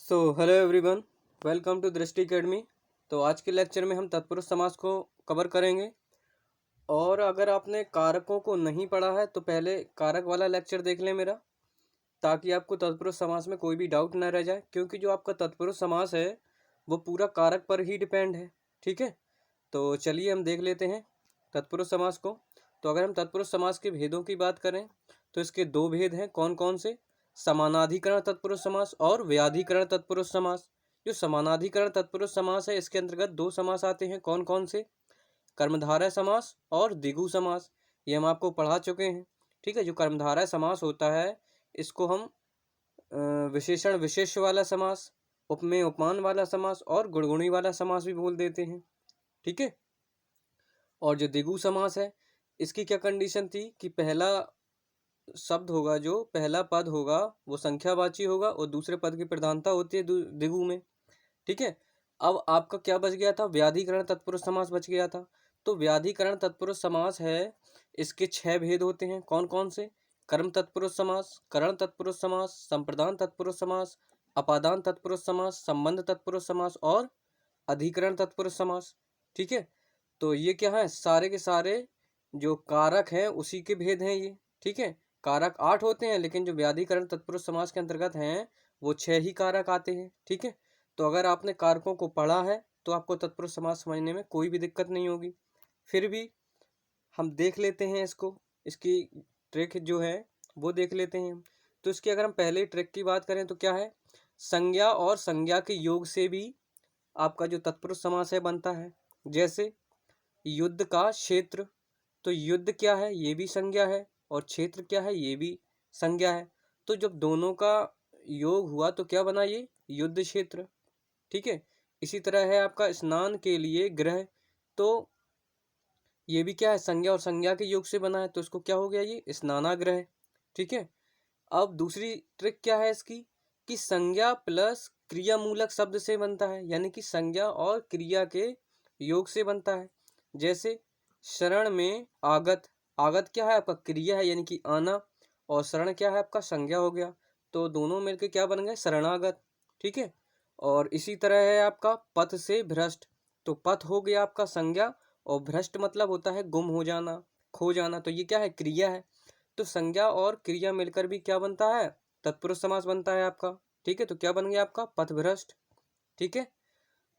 Hello everyone, welcome to दृष्टि academy. तो आज के लेक्चर में हम तत्पुरुष समास को कवर करेंगे। और अगर आपने कारकों को नहीं पढ़ा है तो पहले कारक वाला लेक्चर देख लें मेरा, ताकि आपको तत्पुरुष समास में कोई भी डाउट ना रह जाए, क्योंकि जो आपका तत्पुरुष समास है वो पूरा कारक पर ही डिपेंड है। ठीक है, तो चलिए हम देख लेते हैं तत्पुरुष समास को। तो अगर हम तत्पुरुष समास के भेदों की बात करें तो इसके दो भेद हैं। कौन कौन से? समानाधिकरण तत्पुरुष समास और व्याधिकरण तत्पुरुष समास। जो समानाधिकरण तत्पुरुष समास है इसके अंतर्गत दो समास आते हैं। कौन कौन से? कर्मधारय समास और द्विगु समास। ये हम आपको पढ़ा चुके हैं। ठीक है, जो कर्मधारय समास होता है इसको हम विशेषण विशेष्य वाला समास, उपमेय उपमान वाला समास और गुणगुणी वाला समास भी बोल देते हैं। ठीक है, और जो द्विगु समास है इसकी क्या कंडीशन थी कि पहला शब्द होगा, जो पहला पद होगा वो संख्यावाची होगा और दूसरे पद की प्रधानता होती है द्विगु में। ठीक है, अब आपका क्या बच गया था? व्याधिकरण तत्पुरुष समास बच गया था। तो व्याधिकरण तत्पुरुष समास है, इसके 6 भेद होते हैं। कौन कौन से? कर्म तत्पुरुष समास, करण तत्पुरुष समास, संप्रदान तत्पुरुष समास, अपादान तत्पुरुष समास, संबंध तत्पुरुष समास और अधिकरण तत्पुरुष समास। ठीक है, तो ये क्या है? सारे के सारे जो कारक हैं उसी के भेद हैं ये। ठीक है, कारक 8 होते हैं, लेकिन जो व्याधिकरण तत्पुरुष समास के अंतर्गत हैं वो 6 ही कारक आते हैं। ठीक है, तो अगर आपने कारकों को पढ़ा है तो आपको तत्पुरुष समास समझने में कोई भी दिक्कत नहीं होगी। फिर भी हम देख लेते हैं इसको, इसकी ट्रिक जो है वो देख लेते हैं। तो इसकी अगर हम पहले ट्रिक की बात करें तो क्या है? संज्ञा और संज्ञा के योग से भी आपका जो तत्पुरुष समास है बनता है। जैसे युद्ध का क्षेत्र, तो युद्ध क्या है? ये भी संज्ञा है, और क्षेत्र क्या है? ये भी संज्ञा है। तो जब दोनों का योग हुआ तो क्या बना? ये युद्ध क्षेत्र। ठीक है, इसी तरह है आपका स्नान के लिए ग्रह, तो ये भी क्या है? संज्ञा और संज्ञा के योग से बना है, तो इसको क्या हो गया? ये स्नानाग्रह। ठीक है, अब दूसरी ट्रिक क्या है इसकी कि संज्ञा प्लस क्रिया मूलक शब्द से बनता है, यानी कि संज्ञा और क्रिया के योग से बनता है। जैसे शरण में आगत, आगत क्या है? आपका क्रिया है यानी कि आना, और शरण क्या है? आपका संज्ञा हो गया। तो दोनों मिलके क्या बन गए? शरणागत। ठीक है, और इसी तरह है आपका पथ से भ्रष्ट, तो पथ हो गया आपका संज्ञा, और भ्रष्ट मतलब होता है गुम हो जाना, खो जाना, तो ये क्या है? क्रिया है। तो संज्ञा और क्रिया मिलकर भी क्या बनता है? तत्पुरुष समास बनता है आपका। ठीक है, तो क्या बन गया आपका? पथभ्रष्ट। ठीक है,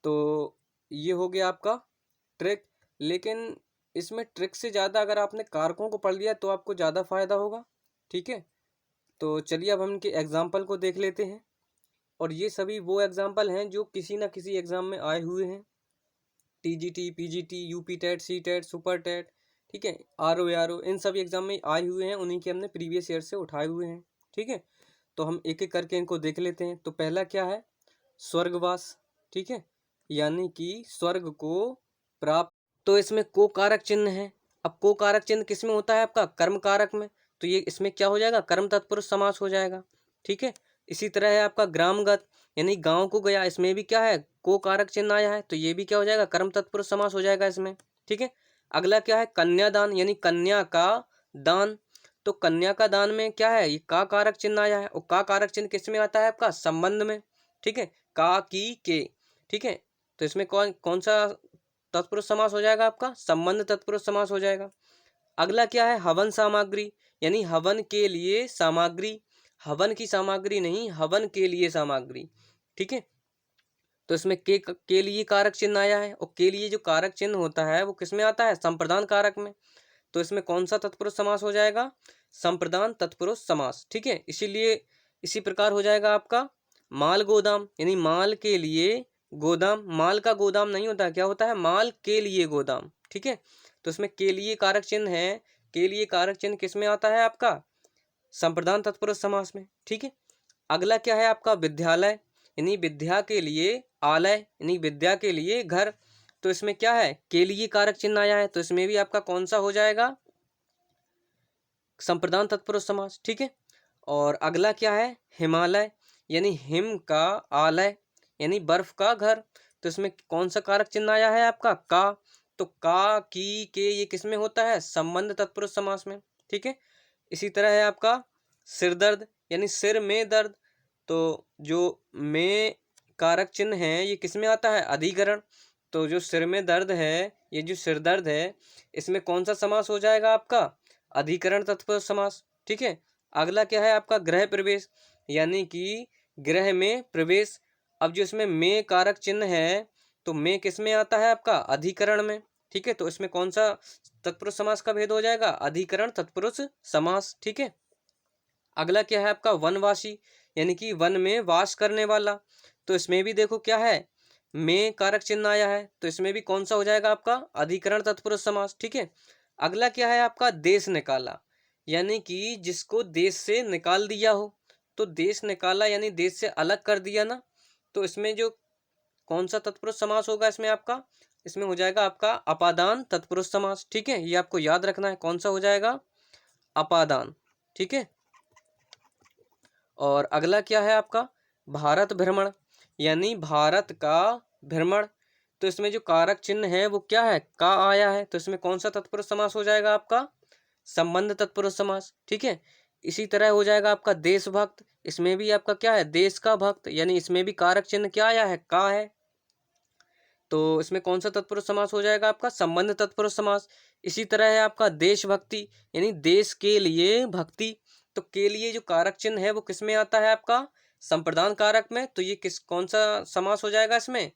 तो ये हो गया आपका ट्रिक। लेकिन इसमें ट्रिक से ज़्यादा अगर आपने कारकों को पढ़ लिया तो आपको ज़्यादा फायदा होगा। ठीक है, तो चलिए अब हम इनके एग्जाम्पल को देख लेते हैं। और ये सभी वो एग्जाम्पल हैं जो किसी ना किसी एग्जाम में आए हुए हैं। TGT, PGT, UP TET, C TET, super TET, ठीक है, आरओ, इन सभी एग्जाम में आए हुए हैं, उन्हीं के हमने प्रीवियस ईयर से उठाए हुए हैं। ठीक है, तो हम एक एक करके इनको देख लेते हैं। तो पहला क्या है? स्वर्गवास। ठीक है, यानी कि स्वर्ग को प्राप्त। तो इसमें को कारक चिन्ह है। अब को कारक चिन्ह किस में होता है? आपका कर्म कारक में। तो ये इसमें क्या हो जाएगा? कर्म तत्पुरुष समास हो जाएगा। ठीक है, इसी तरह है आपका ग्रामगत, यानी गांव को गया, इसमें भी क्या है? को कारक चिन्ह आया है, तो ये भी क्या हो जाएगा? कर्म तत्पुरुष समास हो जाएगा इसमें। ठीक है, अगला क्या है? कन्यादान, यानी कन्या का दान। तो कन्या का दान में क्या है? ये का कारक चिन्ह आया है, और का कारक चिन्ह किस में आता है? आपका संबंध में। ठीक है, का की के। ठीक है, तो इसमें कौन कौन सा तत्पुरुष समास हो जाएगा? आपका संबंध तत्पुरुष समास हो जाएगा। अगला क्या है? हवन सामग्री, यानी हवन के लिए सामग्री, हवन की सामग्री नहीं, हवन के लिए सामग्री। ठीक है, तो इसमें के लिए कारक चिन्ह आया है, और के लिए जो कारक चिन्ह होता है वो किसमें आता है? संप्रदान कारक में। तो इसमें कौन सा तत्पुरुष समास हो जाएगा? संप्रदान तत्पुरुष समास। ठीक है, इसीलिए इसी प्रकार हो जाएगा आपका माल गोदाम, यानी माल के लिए गोदाम। माल का गोदाम नहीं होता, क्या होता है? माल के लिए गोदाम। ठीक है, तो इसमें के लिए कारक चिन्ह है, के लिए कारक चिन्ह किस में आता है? आपका संप्रदान तत्पुरुष समास में। ठीक है, अगला क्या है? आपका विद्यालय, यानी विद्या के लिए आलय, यानी विद्या के लिए घर। तो इसमें क्या है? के लिए कारक चिन्ह आया है, तो इसमें भी आपका कौन सा हो जाएगा? संप्रदान तत्पुरुष समास। ठीक है, और अगला क्या है? हिमालय, यानी हिम का आलय, यानी बर्फ का घर। तो इसमें कौन सा कारक चिन्ह आया है? आपका का। तो का की के ये किस में होता है? संबंध तत्पुरुष समास में। ठीक है, इसी तरह है आपका सिर दर्द, यानी सिर में दर्द। तो जो में कारक चिन्ह है ये किस में आता है? अधिकरण। तो जो सिर में दर्द है, ये जो सिर दर्द है, इसमें कौन सा समास हो जाएगा आपका? अधिकरण तत्पुरुष समास। ठीक है। अगला क्या है आपका? गृह प्रवेश, यानी कि गृह में प्रवेश। अब जो इसमें में कारक चिन्ह है, तो में किस में आता है आपका? अधिकरण में। ठीक है। तो इसमें कौन सा तत्पुरुष समास का भेद हो जाएगा? अधिकरण तत्पुरुष समास। ठीक है। अगला क्या है आपका? वनवासी, यानी कि वन में वास करने वाला। तो इसमें भी देखो क्या है, में कारक चिन्ह आया है, तो इसमें भी कौन सा हो जाएगा आपका? अधिकरण तत्पुरुष समास। ठीक है। अगला क्या है आपका? देश निकाला, यानी कि जिसको देश से निकाल दिया हो। तो देश निकाला यानी देश से अलग कर दिया ना, तो इसमें जो कौन सा तत्पुरुष समास होगा इसमें आपका? इसमें हो जाएगा आपका अपादान तत्पुरुष समास। ठीक है। ये आपको याद रखना है, कौन सा हो जाएगा? अपादान। ठीक है। और अगला क्या है आपका? भारत भ्रमण, यानी भारत का भ्रमण। तो इसमें जो कारक चिन्ह है वो क्या है? का आया है, तो इसमें कौन सा तत्पुरुष समास हो जाएगा आपका? संबंध तत्पुरुष समास। ठीक है। इसी तरह हो जाएगा आपका देशभक्त, इसमें भी आपका क्या है? देश का भक्त, यानी इसमें भी कारक चिन्ह क्या आया है? का है। तो इसमें कौन सा तत्पुरुष समास हो जाएगा आपका? संबंध तत्पुरुष समास। इसी तरह है आपका देशभक्ति, यानी देश के लिए भक्ति। तो के लिए जो कारक चिन्ह है वो किस में आता है आपका? संप्रदान कारक में। तो ये कौन सा समास हो जाएगा इसमें?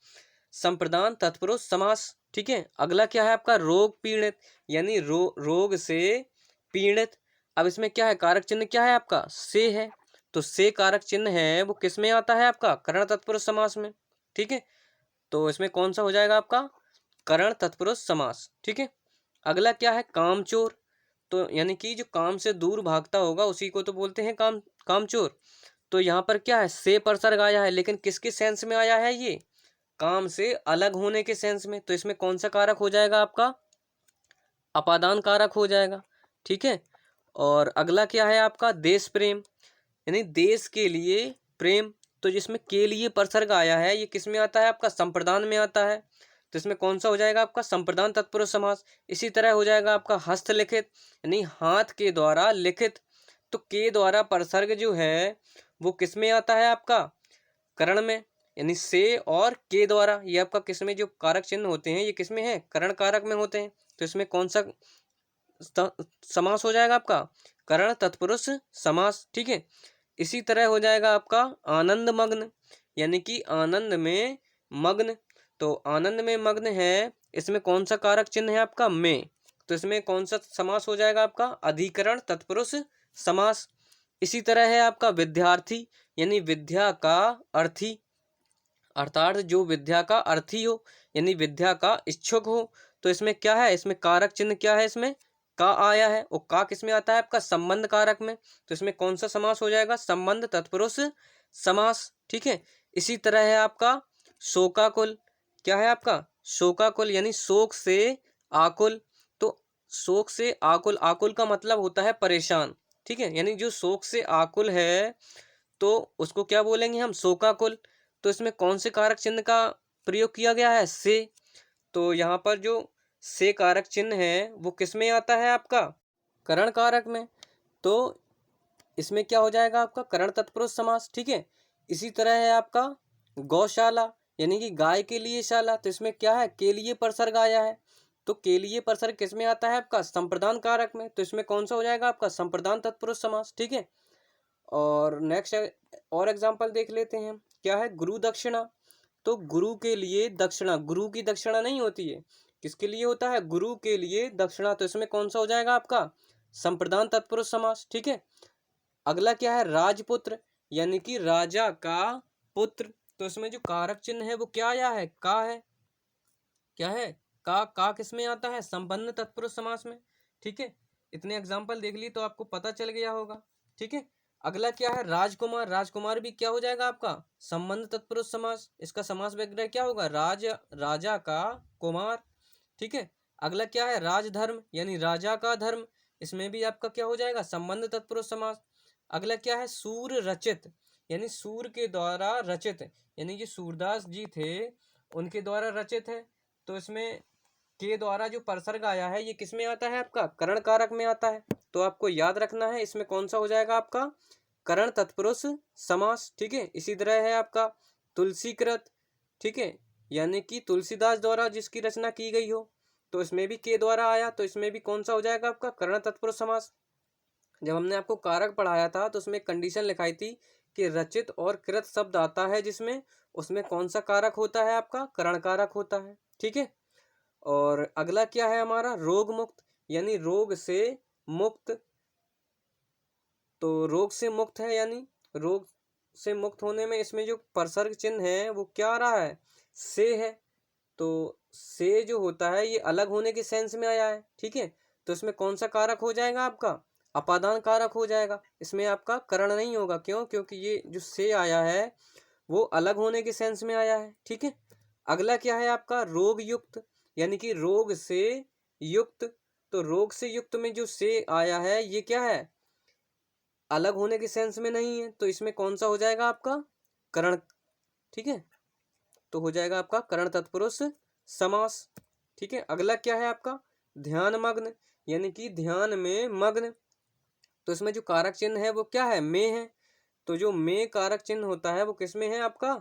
संप्रदान तत्पुरुष समास। ठीक है। अगला क्या है आपका? रोग पीड़ित, यानी रोग से पीड़ित। अब इसमें क्या है? कारक चिन्ह क्या है आपका? से है। तो से कारक चिन्ह है वो किस में आता है आपका? करण तत्पुरुष समास में। ठीक है। तो इसमें कौन सा हो जाएगा आपका? करण तत्पुरुष समास। ठीक है। अगला क्या है? कामचोर। तो यानी कि जो काम से दूर भागता होगा उसी को तो बोलते हैं कामचोर। तो यहाँ पर क्या है? से परसर्ग आया है, लेकिन किसके सेंस में आया है? ये काम से अलग होने के सेंस में। तो इसमें कौन सा कारक हो जाएगा आपका? अपादान कारक हो जाएगा। ठीक है। और अगला क्या है आपका? देश प्रेम, यानी देश के लिए प्रेम। तो जिसमें के लिए परसर्ग आया है ये किस में आता है आपका? संप्रदान में आता है। तो इसमें कौन सा हो जाएगा आपका? संप्रदान तत्पुरुष समास। इसी तरह हो जाएगा आपका हस्तलिखित, यानी हाथ के द्वारा लिखित। तो के द्वारा परसर्ग जो है वो किस में आता है आपका? करण में, यानी से और के द्वारा। ये आपका किस में जो कारक चिन्ह होते हैं ये किस में है? करण कारक में होते हैं। तो इसमें कौन सा समास हो जाएगा आपका? करण तत्पुरुष समास। ठीक है। इसी तरह हो जाएगा आपका आनंद मग्न, यानी कि आनंद में मग्न। तो आनंद में मग्न है, इसमें कौन सा कारक चिन्ह है आपका? में। तो इसमें कौन सा समास हो जाएगा आपका? अधिकरण तत्पुरुष समास। इसी तरह है आपका विद्यार्थी, यानी विद्या का अर्थी, अर्थात जो विद्या का अर्थी हो, यानी विद्या का इच्छुक हो। तो इसमें क्या है? इसमें कारक चिन्ह क्या है? इसमें का आया है, और का किस में आता है आपका? संबंध कारक में। तो इसमें कौन सा समास हो जाएगा? संबंध तत्पुरुष समास। ठीक है। इसी तरह है आपका शोकाकुल। क्या है आपका? शोकाकुल, यानी शोक से आकुल। तो शोक से आकुल, आकुल का मतलब होता है परेशान। ठीक है। यानी जो शोक से आकुल है तो उसको क्या बोलेंगे हम? शोकाकुल। तो इसमें कौन से कारक चिन्ह का प्रयोग किया गया है? से। तो यहाँ पर जो से कारक चिन्ह है वो किस में आता है आपका? करण कारक में। तो इसमें क्या हो जाएगा आपका? करण तत्पुरुष समास। ठीक है। इसी तरह है आपका गौशाला, यानी कि गाय के लिए शाला। तो इसमें क्या है? के लिए परसर्ग आया है। तो के लिए परसर्ग किस में आता है आपका? संप्रदान कारक में। तो इसमें कौन सा हो जाएगा आपका? संप्रदान तत्पुरुष समास। ठीक है। और नेक्स्ट और एग्जांपल देख लेते हैं। क्या है? गुरु दक्षिणा। तो गुरु के लिए दक्षिणा, गुरु की दक्षिणा नहीं होती है, किसके लिए होता है? गुरु के लिए दक्षिणा। तो इसमें कौन सा हो जाएगा आपका? संप्रदान तत्पुरुष समास। ठीक है। अगला क्या है? राजपुत्र, यानी कि राजा का पुत्र। तो इसमें जो कारक चिन्ह है वो क्या आया है? का है। क्या है? का किस में आता है? संबंध तत्पुरुष समास में। ठीक है। इतने एग्जाम्पल देख लिए तो आपको पता चल गया होगा। ठीक है। अगला क्या है? राजकुमार। राजकुमार भी क्या हो जाएगा आपका? संबंध तत्पुरुष समास। इसका समास विग्रह क्या होगा? राजा का कुमार। ठीक है। अगला क्या है? राजधर्म, यानी राजा का धर्म। इसमें भी आपका क्या हो जाएगा? संबंध तत्पुरुष समास। अगला क्या है? सूर रचित, यानी सूर के द्वारा रचित, यानी जो सूरदास जी थे उनके द्वारा रचित है। तो इसमें के द्वारा जो परसर्ग आया है ये किस में आता है आपका? करण कारक में आता है। तो आपको याद रखना है इसमें कौन सा हो जाएगा आपका? करण तत्पुरुष समास, ठीक है। इसी तरह है आपका तुलसीकृत, ठीक है, यानी कि तुलसीदास द्वारा जिसकी रचना की गई हो, तो इसमें भी के द्वारा आया, तो इसमें भी कौन सा हो जाएगा आपका करण तत्पुरुष समास। जब हमने आपको कारक पढ़ाया था तो उसमें कंडीशन लिखाई थी कि रचित और कृत शब्द आता है जिसमें, उसमें कौन सा कारक होता है आपका करण कारक होता है, ठीक है। और अगला क्या है हमारा रोग मुक्त, यानी रोग से मुक्त। तो रोग से मुक्त है, यानी रोग से मुक्त होने में इसमें जो परसर्ग चिन्ह है वो क्या आ रहा है, से है। तो से जो होता है ये अलग होने के सेंस में आया है, ठीक है। तो इसमें कौन सा कारक हो जाएगा आपका अपादान कारक हो जाएगा, इसमें आपका करण नहीं होगा। क्यों? क्योंकि ये जो से आया है वो अलग होने के सेंस में आया है, ठीक है। अगला क्या है आपका रोग युक्त, यानी कि रोग से युक्त। तो रोग से युक्त में जो से आया है ये क्या है, अलग होने के सेंस में नहीं है, तो इसमें कौन सा हो जाएगा आपका करण, ठीक है। तो हो जाएगा आपका करण तत्पुरुष समास, ठीक है। अगला क्या है आपका ध्यान मग्न, यानी कि ध्यान में मग्न। तो इसमें जो कारक चिन्ह है वो क्या है, में है। तो जो में कारक चिन्ह होता है वो किस में है आपका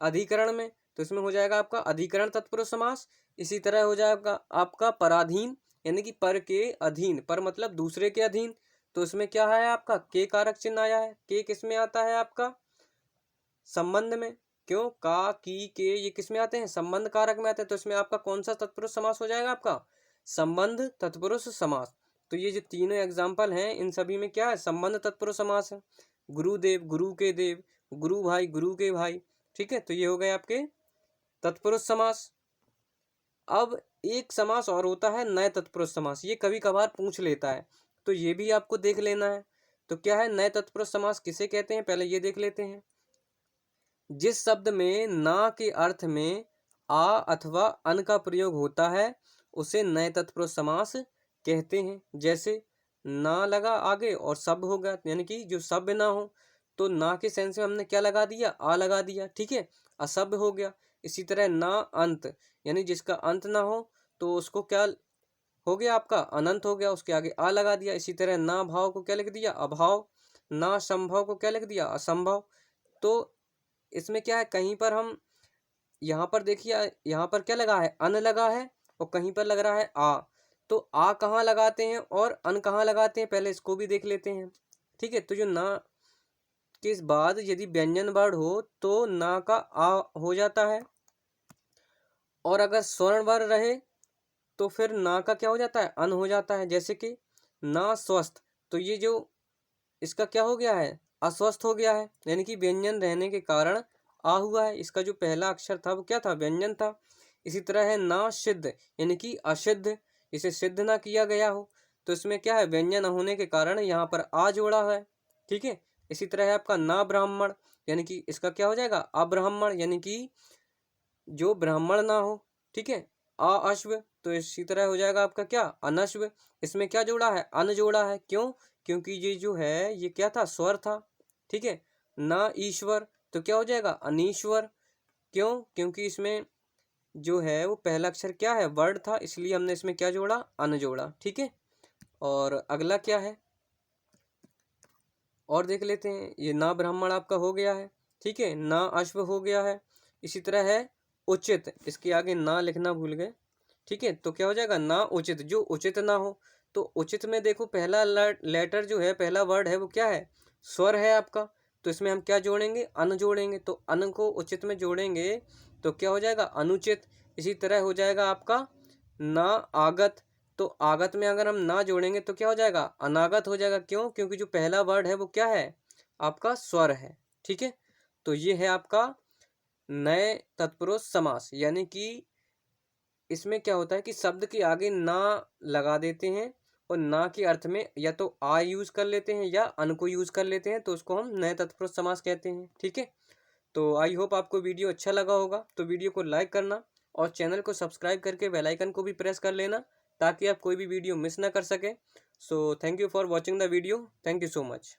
अधिकरण में, तो इसमें हो जाएगा आपका अधिकरण तत्पुरुष समास। इसी तरह हो जाएगा आपका पराधीन, यानी कि पर के अधीन, पर मतलब दूसरे के अधीन। तो इसमें क्या है आपका के कारक चिन्ह आया है, के किस में आता है आपका संबंध में। क्यों? का की के ये किस में आते हैं संबंध कारक में आते हैं। तो इसमें आपका कौन सा तत्पुरुष समास हो जाएगा आपका संबंध तत्पुरुष समास। तो ये जो तीनों एग्जाम्पल हैं इन सभी में क्या है संबंध तत्पुरुष समास है। गुरुदेव गुरु के देव, गुरु भाई गुरु के भाई, ठीक है। तो ये हो गए आपके तत्पुरुष समास। अब एक समास और होता है नए तत्पुरुष समास, ये कभी कभार पूछ लेता है, तो ये भी आपको देख लेना है। तो क्या है नए तत्पुरुष समास किसे कहते हैं, पहले ये देख लेते हैं। जिस शब्द में ना के अर्थ में आ अथवा अन का प्रयोग होता है उसे नए तत्पुरुष समास कहते हैं। जैसे ना लगा आगे और शब्द हो गया, यानी कि जो शब्द ना हो, तो ना के सेंस में हमने क्या लगा दिया आ लगा दिया, ठीक है, असभ्य हो गया। इसी तरह ना अंत, यानी जिसका अंत ना हो तो उसको क्या हो गया आपका अनंत हो गया, उसके आगे आ लगा दिया। इसी तरह ना भाव को क्या लिख दिया अभाव, ना संभव को क्या लिख दिया असंभव। तो इसमें क्या है कहीं पर हम यहाँ पर देखिए यहाँ पर क्या लगा है अन लगा है और कहीं पर लग रहा है आ। तो आ कहाँ लगाते हैं और अन कहाँ लगाते हैं पहले इसको भी देख लेते हैं, ठीक है। तो जो ना के बाद यदि व्यंजन वर्ण हो तो ना का आ हो जाता है, और अगर स्वर्ण वर्ण रहे तो फिर ना का क्या हो जाता है अन हो जाता है। जैसे कि ना स्वस्थ, तो ये जो इसका क्या हो गया है अस्वस्थ हो गया है, यानी कि व्यंजन रहने के कारण आ हुआ है। इसका जो पहला अक्षर था वो क्या था व्यंजन था। इसी तरह है ना सिद्ध, यानी कि असिद्ध, इसे सिद्ध ना किया गया हो, तो इसमें क्या है व्यंजन होने के कारण यहाँ पर आ जोड़ा है, ठीक है। इसी तरह है आपका ना ब्राह्मण, यानी कि इसका क्या हो जाएगा अब्राह्मण, यानी कि जो ब्राह्मण ना हो, ठीक है। अश्व, तो इसी तरह हो जाएगा आपका क्या अनश्व। इसमें क्या जोड़ा है अन जोड़ा है, क्यों? क्योंकि ये जो है ये क्या था स्वर था, ठीक है। ना ईश्वर, तो क्या हो जाएगा अनीश्वर, क्यों? क्योंकि इसमें जो है वो पहला अक्षर क्या है वर्ड था, इसलिए हमने इसमें क्या जोड़ा अन जोड़ा, ठीक है। और अगला क्या है और देख लेते हैं। ये ना ब्राह्मण आपका हो गया है, ठीक है, ना अश्व हो गया है। इसी तरह है उचित, इसके आगे ना लिखना भूल गए, ठीक है। तो क्या हो जाएगा ना उचित, जो उचित ना हो। तो उचित में देखो पहला लेटर जो है पहला वर्ड है वो क्या है स्वर है आपका, तो इसमें हम क्या जोड़ेंगे अन जोड़ेंगे। तो अन को उचित में जोड़ेंगे तो क्या हो जाएगा अनुचित। इसी तरह हो जाएगा आपका ना आगत, तो आगत में अगर हम ना जोड़ेंगे तो क्या हो जाएगा अनागत हो जाएगा। क्यों? क्योंकि जो पहला वर्ड है वो क्या है आपका स्वर है, ठीक है। तो ये है आपका नए तत्पुरुष समास, यानी कि इसमें क्या होता है कि शब्द के आगे ना लगा देते हैं और ना के अर्थ में या तो आ यूज कर लेते हैं या अन को यूज कर लेते हैं, तो उसको हम नए तत्पुरुष समास कहते हैं, ठीक है। तो आई होप आपको वीडियो अच्छा लगा होगा, तो वीडियो को लाइक करना और चैनल को सब्सक्राइब करके बेल आइकन को भी प्रेस कर लेना ताकि आप कोई भी वीडियो मिस ना कर सके। So thank you for watching the video, thank you so much.